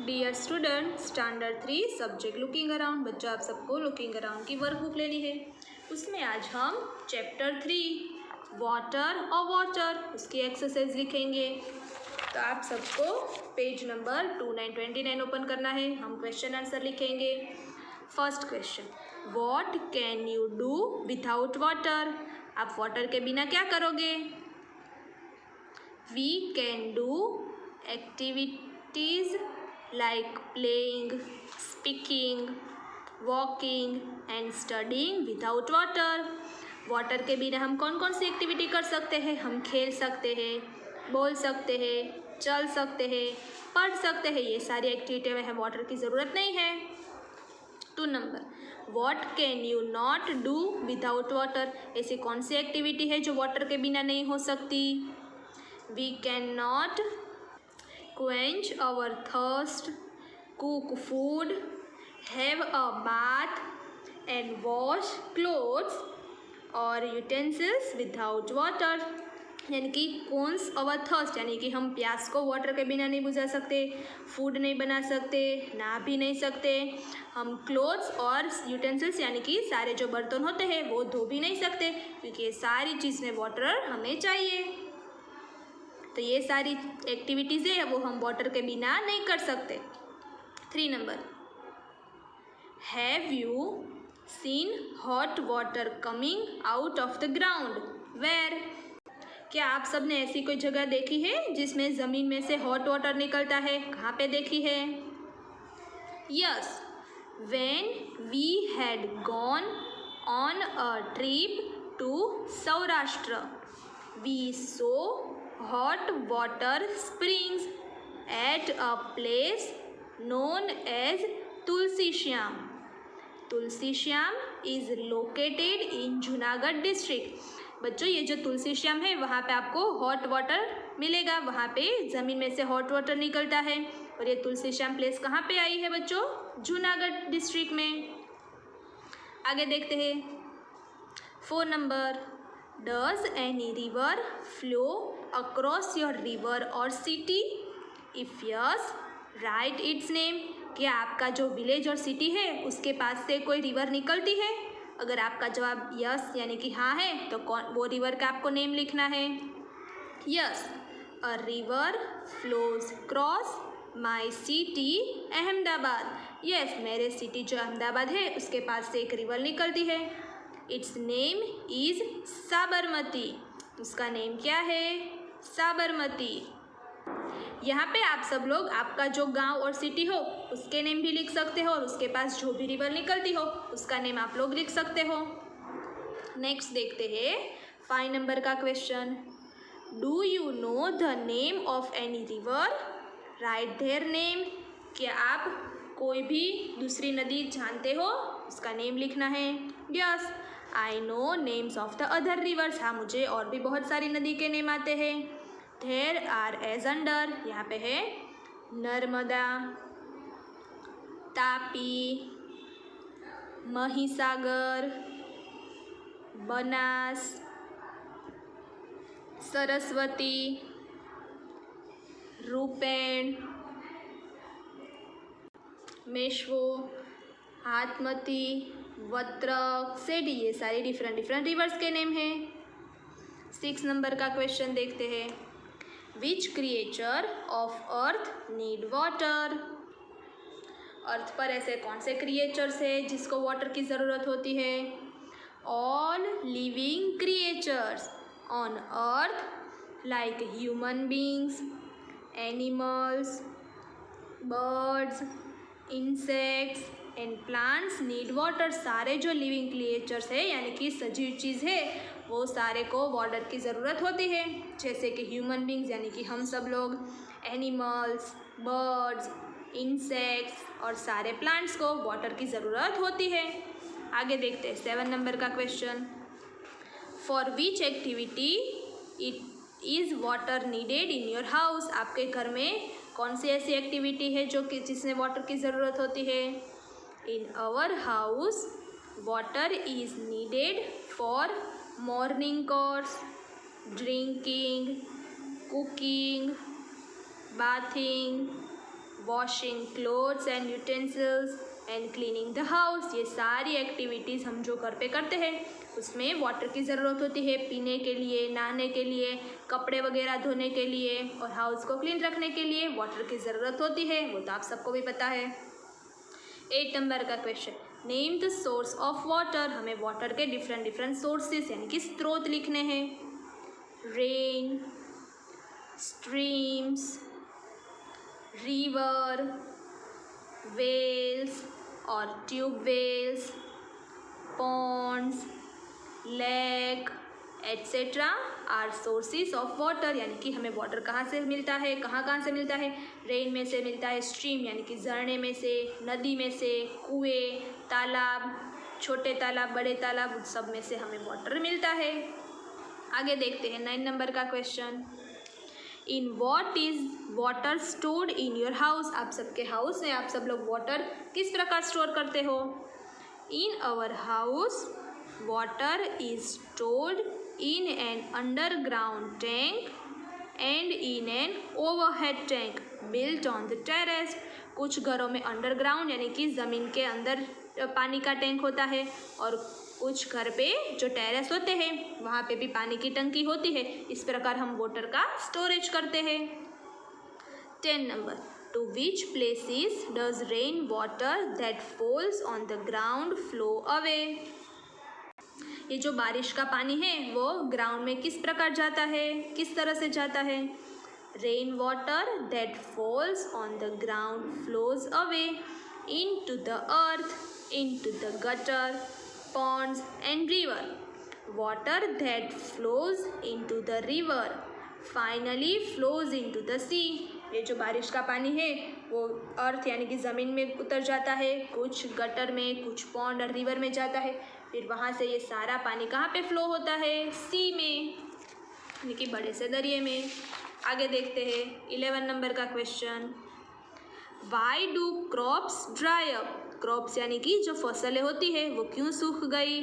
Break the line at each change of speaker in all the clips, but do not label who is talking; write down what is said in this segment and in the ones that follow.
Dear student, standard 3 subject looking around. बच्चों, आप सबको लुकिंग अराउंड की वर्कबुक लेनी है। उसमें आज हम चैप्टर 3 वाटर और वाटर उसकी एक्सरसाइज लिखेंगे। तो आप सबको पेज नंबर 2929 ओपन करना है। हम क्वेश्चन आंसर लिखेंगे। First question, what can you do without water? आप वाटर के बिना क्या करोगे? We can do activities like playing, speaking, walking and studying without water. Water के बिना हम कौन कौन सी एक्टिविटी कर सकते हैं? हम खेल सकते हैं, बोल सकते हैं, चल सकते हैं, पढ़ सकते हैं। ये सारी एक्टिविटी में हमें वाटर की ज़रूरत नहीं है। 2 number, what can you not do without water? ऐसी कौन सी एक्टिविटी है जो वाटर के बिना नहीं हो सकती? We can not quench our thirst, cook food, have a bath and wash clothes or utensils without water. यानी कि quench our thirst यानी कि हम प्यास को वाटर के बिना नहीं बुझा सकते, फूड नहीं बना सकते, नहा भी नहीं सकते। हम क्लोथ्स और यूटेंसिल्स यानी कि सारे जो बर्तन होते हैं वो धो भी नहीं सकते, क्योंकि ये सारी चीज़ में वाटर हमें चाहिए। तो ये सारी एक्टिविटीज़ है वो हम वाटर के बिना नहीं कर सकते। 3 number, have you seen hot water coming out of the ground? Where? क्या आप सब ने ऐसी कोई जगह देखी है जिसमें ज़मीन में से हॉट वाटर निकलता है? कहाँ पे देखी है? Yes, when we had gone on a trip to Saurashtra we saw hot water springs at a place known as Tulsi Shyam. Tulsi Shyam is located in Junagadh district. बच्चों, ये जो तुलसी श्याम है वहाँ पे आपको हॉट वाटर मिलेगा। वहाँ पे ज़मीन में से हॉट वाटर निकलता है। और ये तुलसी श्याम प्लेस कहाँ पे आई है बच्चों? जूनागढ़ डिस्ट्रिक्ट में। आगे देखते हैं 4 number, does any river flow across your river or city? If yes, write its name. क्या आपका जो विलेज और सिटी है उसके पास से कोई रिवर निकलती है? अगर आपका जवाब यस यानी कि हाँ है तो वो रिवर का आपको नेम लिखना है। Yes, a river flows cross my city Ahmedabad. Yes, मेरे सिटी जो अहमदाबाद है उसके पास से एक रिवर निकलती है। It's name is Sabarmati. उसका नेम क्या है? साबरमती। यहाँ पे आप सब लोग आपका जो गांव और सिटी हो उसके नेम भी लिख सकते हो और उसके पास जो भी रिवर निकलती हो उसका नेम आप लोग लिख सकते हो। नेक्स्ट देखते हैं 5 नंबर का question, do you know the name of any river? Right their name. क्या आप कोई भी दूसरी नदी जानते हो? उसका नेम लिखना है। Yes, I know names of the other rivers. हाँ, मुझे और भी बहुत सारी नदी के नेम आते हैं। देयर आर एज अंडर, यहाँ पे है नर्मदा, तापी, महिसागर, बनास, सरस्वती, रूपेण, मेश्वो, हाथमती, वत्रक, सेडी। ये सारी डिफरेंट रिवर्स के नेम हैं। 6 नंबर का क्वेश्चन देखते हैं, which creature of earth need water? Earth पर ऐसे कौन से क्रिएचर्स है जिसको वाटर की ज़रूरत होती है? All living creatures on earth like human beings, animals, birds, insects and plants need water. सारे जो लिविंग क्रिएचर्स है यानी कि सजीव चीज़ है वो सारे को वाटर की ज़रूरत होती है। जैसे कि ह्यूमन बींग्स यानी कि हम सब लोग, एनिमल्स, बर्ड्स, इंसेक्ट्स और सारे प्लांट्स को वाटर की ज़रूरत होती है। आगे देखते हैं 7 नंबर का question, for which activity it is water needed in your house? आपके घर में कौन सी ऐसी एक्टिविटी है जो कि जिसमें वाटर की ज़रूरत होती है? In our house water is needed for morning course, drinking, cooking, bathing, washing clothes and utensils and cleaning the house. ये सारी एक्टिविटीज़ हम जो घर पे करते हैं उसमें वाटर की ज़रूरत होती है, पीने के लिए, नहाने के लिए, कपड़े वगैरह धोने के लिए और हाउस को क्लीन रखने के लिए वाटर की ज़रूरत होती है। वो तो आप सबको भी पता है। 8 नंबर का question, name the source of water. हमें वाटर के डिफरेंट सोर्सेस यानी कि स्रोत लिखने हैं। रेन, स्ट्रीम्स, रिवर, वेल्स और tube wells, ponds, lake etcetera are sources of water. यानी कि हमें वाटर कहाँ से मिलता है, कहाँ से मिलता है। रेन में से मिलता है, स्ट्रीम यानी कि झरने में से, नदी में से, कुएं, तालाब, छोटे तालाब, बड़े तालाब, उन सब में से हमें वाटर मिलता है। आगे देखते हैं 9 नंबर का question, in what is water stored in your house. आप सबके हाउस में आप सब लोग वाटर किस प्रकार स्टोर करते हो। In our house water is stored in an underground tank and in an overhead tank built on the terrace। कुछ घरों में अंडरग्राउंड यानी कि ज़मीन के अंदर पानी का टैंक होता है और कुछ घर पे जो टेरेस होते हैं वहाँ पे भी पानी की टंकी होती है। इस प्रकार हम वाटर का स्टोरेज करते हैं। 10 number, to which places does rain water that falls on the ground flow away. ये जो बारिश का पानी है वो ग्राउंड में किस प्रकार जाता है, किस तरह से जाता है। Rain water that falls on the ground flows away into the earth, into the gutter, ponds and river. Water that flows into the river finally flows into the sea. ये जो बारिश का पानी है वो अर्थ यानी कि ज़मीन में उतर जाता है, कुछ गटर में, कुछ पॉन्ड और रिवर में जाता है, फिर वहाँ से ये सारा पानी कहाँ पे फ्लो होता है, सी में यानी कि बड़े से दरिए में। आगे देखते हैं 11 नंबर का question, why do crops dry up. Crops यानी कि जो फसलें होती है वो क्यों सूख गई।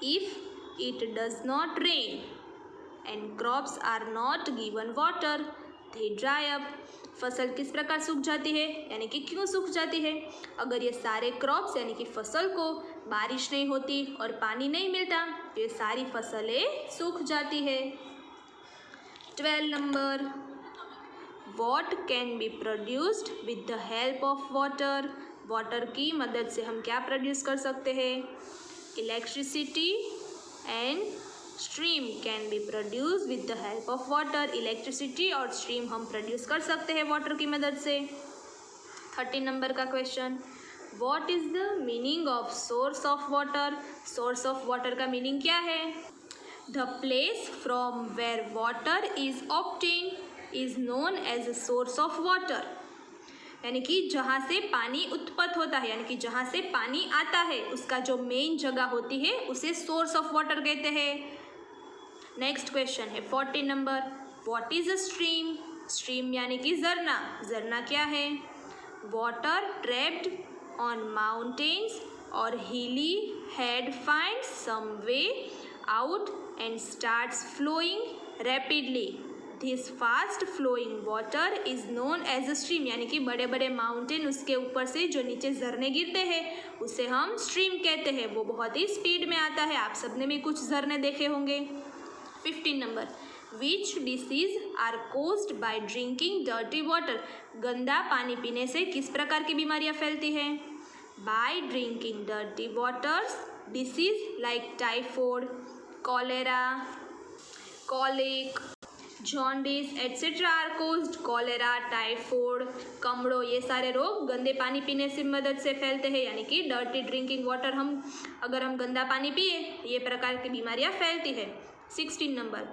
If it does not rain and crops are not given water they dry up. फसल किस प्रकार सूख जाती है यानी कि क्यों सूख जाती है। अगर ये सारे क्रॉप्स यानी कि फसल को बारिश नहीं होती और पानी नहीं मिलता तो ये सारी फसलें सूख जाती है। 12 number, what can be produced with the help of water. Water की मदद से हम क्या प्रोड्यूस कर सकते हैं। Electricity and stream can be produce with the help of water. Electricity और स्ट्रीम हम प्रोड्यूस कर सकते हैं वाटर की मदद से। 13 नंबर का question, what is the meaning of source of water. Source of water का मीनिंग क्या है। The place from where water is obtain is known as a source of water. यानी कि जहाँ से पानी उत्पन्न होता है यानी कि जहाँ से पानी आता है उसका जो मेन जगह होती है उसे सोर्स ऑफ वाटर कहते हैं। नेक्स्ट क्वेश्चन है 14 number, what is a stream. Stream यानी कि झरना। झरना क्या है। वाटर ट्रैप्ड ऑन माउंटेन्स और hilly head finds some way out and starts flowing rapidly. This fast flowing water is known as a stream. यानी कि बड़े बड़े माउंटेन उसके ऊपर से जो नीचे झरने गिरते हैं उसे हम स्ट्रीम कहते हैं। वो बहुत ही स्पीड में आता है। आप सबने भी कुछ झरने देखे होंगे। 15 number, which disease are caused by drinking dirty water. गंदा पानी पीने से किस प्रकार की बीमारियां फैलती हैं। By drinking dirty waters disease like typhoid, cholera, colic, jaundice etcetera are caused. Cholera, typhoid, कमड़ो, ये सारे रोग गंदे पानी पीने से मदद से फैलते हैं। यानी कि डर्टी ड्रिंकिंग वाटर अगर हम गंदा पानी पिए ये प्रकार की बीमारियां फैलती है। 16 number,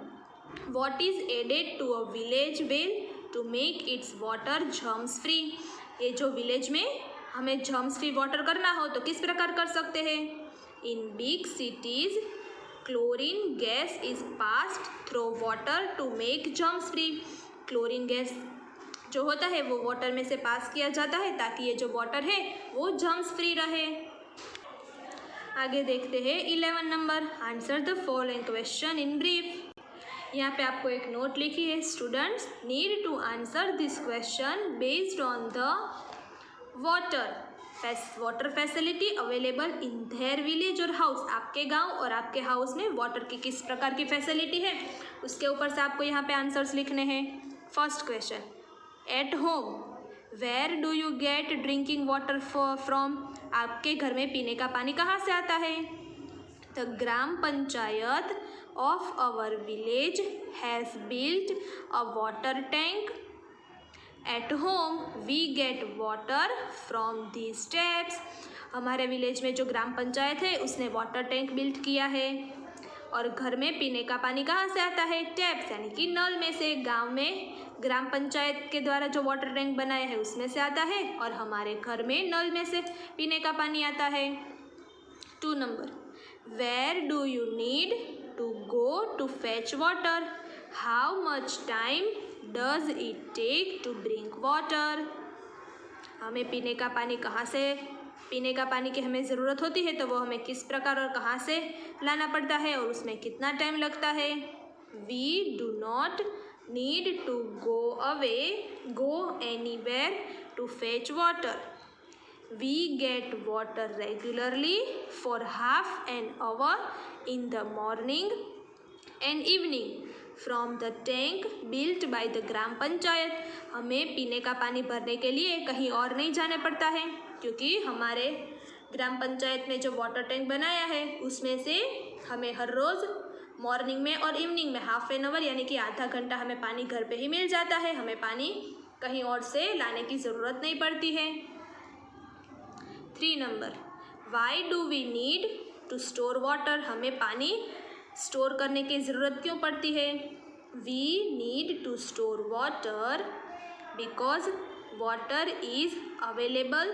what is added to a village well to make its water germs free. ये जो विलेज में हमें जर्म्स फ्री वाटर करना हो तो किस प्रकार कर सकते हैं। In big cities chlorine gas is passed through water to make germs free. Chlorine gas जो होता है वो वाटर में से पास किया जाता है ताकि ये जो वाटर है वो जर्म्स फ्री रहे। आगे देखते हैं 11 number, answer the following question in brief. यहाँ पे आपको एक नोट लिखी है, students need to answer this question based on the water facility available in their village और हाउस। आपके गांव और आपके हाउस में वाटर की किस प्रकार की फैसिलिटी है, उसके ऊपर से आपको यहाँ पे आंसर्स लिखने हैं। First question, at home where do you get drinking water from. आपके घर में पीने का पानी कहाँ से आता है। The gram panchayat of our village has built a water tank. At home we get water from these taps. हमारे विलेज में जो ग्राम पंचायत है उसने वाटर टैंक बिल्ट किया है। और घर में पीने का पानी कहाँ से आता है, टैप्स यानी कि नल में से। गांव में ग्राम पंचायत के द्वारा जो वाटर टैंक बनाया है उसमें से आता है, और हमारे घर में नल में से पीने का पानी आता है। 2 number, where do you need to go to fetch water. How much time does it take to bring water. हमें पीने का पानी कहाँ से, पीने का पानी की हमें ज़रूरत होती है तो वो हमें किस प्रकार और कहाँ से लाना पड़ता है और उसमें कितना टाइम लगता है। We do not need to go anywhere to fetch water. We get water regularly for half an hour in the morning and evening from the tank built by the gram panchayat. हमें पीने का पानी भरने के लिए कहीं और नहीं जाने पड़ता है, क्योंकि हमारे ग्राम पंचायत ने जो वाटर टैंक बनाया है उसमें से हमें हर रोज़ मॉर्निंग में और इवनिंग में हाफ एन आवर यानी कि आधा घंटा हमें पानी घर पे ही मिल जाता है। हमें पानी कहीं और से लाने की ज़रूरत नहीं पड़ती है। 3 number, why do we need to store water. हमें पानी स्टोर करने की ज़रूरत क्यों पड़ती है। We need to store water because water is available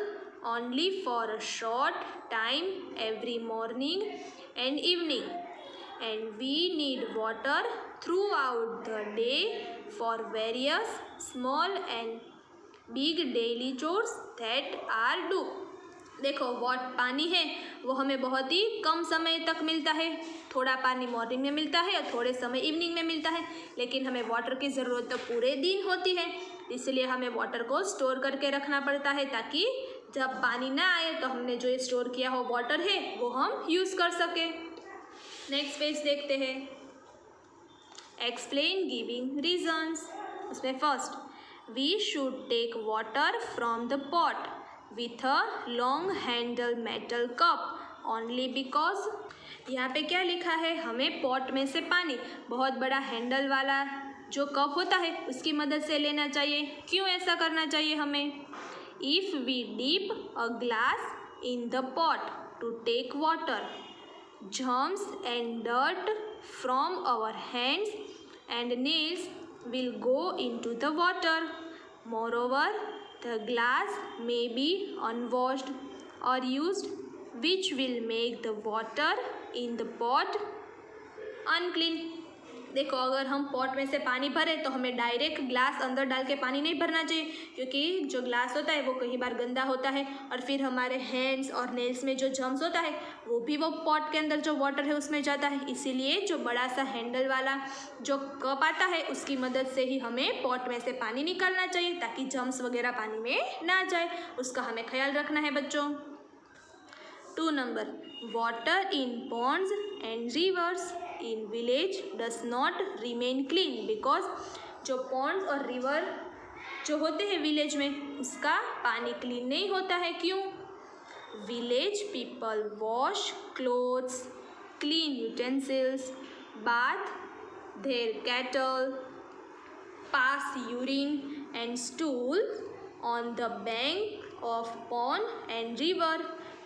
only for a short time every morning and evening and we need water throughout the day for various small and big daily chores that are do. देखो पानी है वो हमें बहुत ही कम समय तक मिलता है। थोड़ा पानी मॉर्निंग में मिलता है और थोड़े समय इवनिंग में मिलता है, लेकिन हमें वाटर की ज़रूरत तो पूरे दिन होती है। इसलिए हमें वाटर को स्टोर करके रखना पड़ता है ताकि जब पानी ना आए तो हमने जो स्टोर किया हो वाटर है वो हम यूज़ कर सकें। नेक्स्ट पेज देखते हैं, एक्सप्लेन गिविंग रीजन्स। उसमें first, we should take water from the pot with a long handle metal cup only because। यहाँ पे क्या लिखा है, हमें पॉट में से पानी बहुत बड़ा हैंडल वाला जो कप होता है उसकी मदद से लेना चाहिए। क्यों ऐसा करना चाहिए हमें। If we dip a glass in the pot to take water germs and dirt from our hands and nails will go into the water. Moreover, the glass may be unwashed or used, which will make the water in the pot unclean। देखो अगर हम pot में से पानी भरें तो हमें direct glass अंदर डाल के पानी नहीं भरना चाहिए, क्योंकि जो ग्लास होता है वो कई बार गंदा होता है और फिर हमारे हैंड्स और नेल्स में जो जर्म्स होता है वो भी वो पॉट के अंदर जो वाटर है उसमें जाता है। इसीलिए जो बड़ा सा हैंडल वाला जो कप आता है उसकी मदद से ही हमें पॉट में से पानी निकालना चाहिए ताकि जर्म्स वगैरह पानी में ना जाए। उसका हमें ख्याल रखना है बच्चों। 2 number, water in Pond's and reverse in village does not remain clean because जो पॉन्ड्स और रिवर जो होते हैं विलेज में उसका पानी क्लीन नहीं होता है। क्यों। Village people wash clothes, clean utensils, bath their cattle, pass urine and stool on the bank of pond and river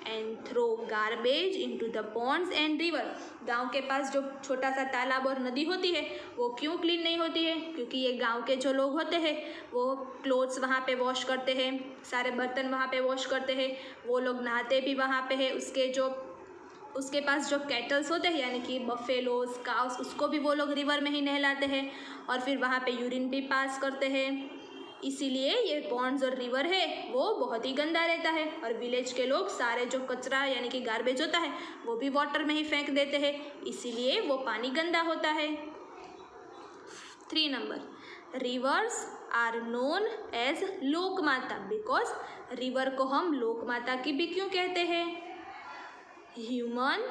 and throw garbage into the ponds and river। गांव के पास जो छोटा सा तालाब और नदी होती है वो क्यों क्लीन नहीं होती है, क्योंकि ये गांव के जो लोग होते हैं वो क्लोथ्स वहाँ पे वॉश करते हैं, सारे बर्तन वहाँ पे वॉश करते हैं, वो लोग नहाते भी वहाँ पे है। उसके पास जो कैटल्स होते हैं यानी कि बफेलोज काउस उसको भी वो लोग रिवर में ही नहलाते हैं और फिर वहाँ पे यूरिन भी पास करते हैं। इसीलिए ये पॉन्ड्स और रिवर है वो बहुत ही गंदा रहता है और विलेज के लोग सारे जो कचरा यानी कि गार्बेज होता है वो भी वाटर में ही फेंक देते हैं, इसीलिए वो पानी गंदा होता है। 3 number, rivers are known as lok mata because river को हम लोक माता की भी क्यों कहते हैं? Human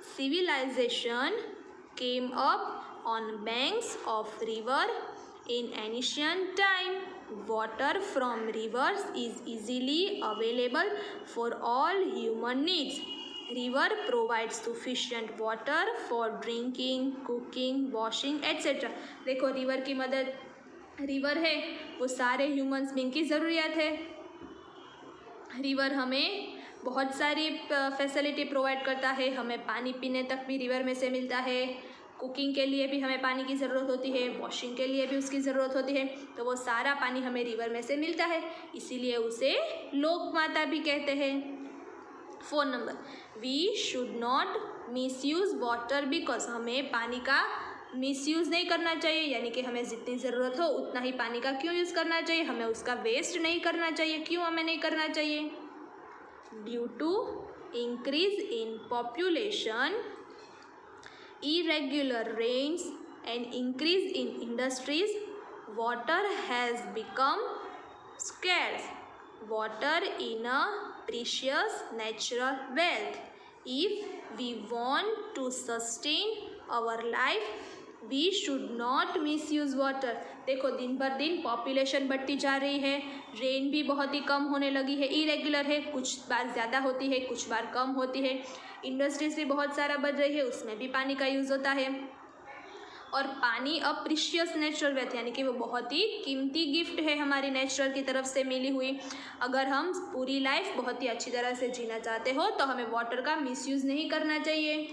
civilization came up on banks of river in ancient time. Water from rivers is easily available for all human needs. River provides sufficient water for drinking, cooking, washing, etc. देखो रिवर की मदद, river है वो सारे humans being की ज़रूरियात है। River हमें बहुत सारी फैसिलिटी प्रोवाइड करता है, हमें पानी पीने तक भी रिवर में से मिलता है, कुकिंग के लिए भी हमें पानी की ज़रूरत होती है, वॉशिंग के लिए भी उसकी ज़रूरत होती है, तो वो सारा पानी हमें रिवर में से मिलता है, इसीलिए उसे लोक माता भी कहते हैं। 4 number, we should not misuse water because हमें पानी का मिसयूज़ नहीं करना चाहिए, यानी कि हमें जितनी ज़रूरत हो उतना ही पानी का क्यों यूज़ करना चाहिए, हमें उसका वेस्ट नहीं करना चाहिए। क्यों हमें नहीं करना चाहिए? Due to increase in population, irregular rains and increase in industries, water has become scarce. Water is a precious natural wealth. If we want to sustain our life, we should not misuse water. देखो दिन भर दिन population बढ़ती जा रही है, rain भी बहुत ही कम होने लगी है, इरेगुलर है, कुछ बार ज़्यादा होती है, कुछ बार कम होती है, इंडस्ट्रीज भी बहुत सारा बढ़ रही है, उसमें भी पानी का यूज़ होता है, और पानी अब प्रीशियस नेचुरल वेल्थ यानी कि वो बहुत ही कीमती गिफ्ट है हमारी नेचुरल की तरफ से मिली हुई। अगर हम पूरी लाइफ बहुत ही अच्छी तरह से जीना चाहते हो तो हमें वाटर का मिसयूज़ नहीं करना चाहिए।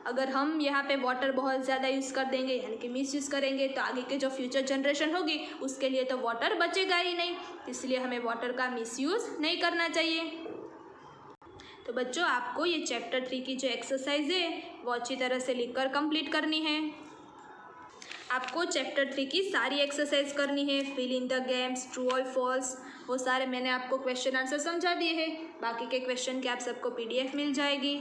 अगर हम यहाँ पे वाटर बहुत ज़्यादा यूज़ कर देंगे यानी कि मिसयूज़ करेंगे तो आगे के जो फ्यूचर जनरेशन होगी उसके लिए तो वाटर बचेगा ही नहीं, इसलिए हमें वाटर का मिसयूज़ नहीं करना चाहिए। तो बच्चों आपको ये चैप्टर 3 की जो एक्सरसाइज है वो अच्छी तरह से लिखकर कंप्लीट करनी है। आपको चैप्टर 3 की सारी एक्सरसाइज करनी है, fill in the games, true और फॉल्स, वो सारे मैंने आपको क्वेश्चन आंसर समझा दिए हैं। बाकी के क्वेश्चन की आप सबको PDF मिल जाएगी।